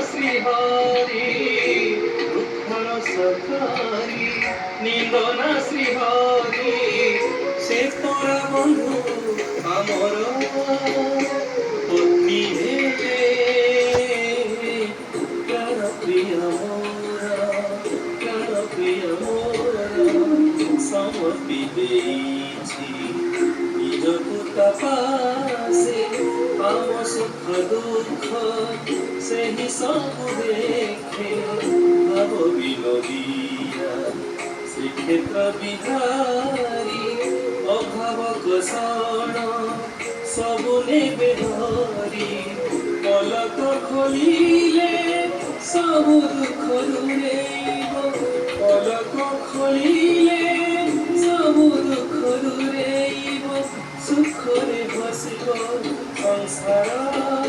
श्रीहरि दुःखर सखारी निंदना श्रीहरि से तोरा बंधु आमर पत्नी हेले प्राण प्रिय मोरा प्राण प्रिय मोरा समर्पी देछि निजକୁ ତା ପାଶେ ଆମ ସୁଖ ଦୁଃଖ ସେହି ସବୁ ଦେଖେ ଭାବ ବିନୋଦିଆ ଶ୍ରୀକ୍ଷେତ୍ର ବିହାରୀ ଅଭାବ କଷଣ ସବୁ ନେବେ ଧରି ପଲକ ଖୋଲିଲେ ସବୁ ଦୁଃଖ ଦୂରେଇବ ପଲକ ଖୋଲିଲେ ସବୁ ଦୁଃଖ ଦୂରେଇବ ସୁଖରେ ବସିବ ସଂସାର।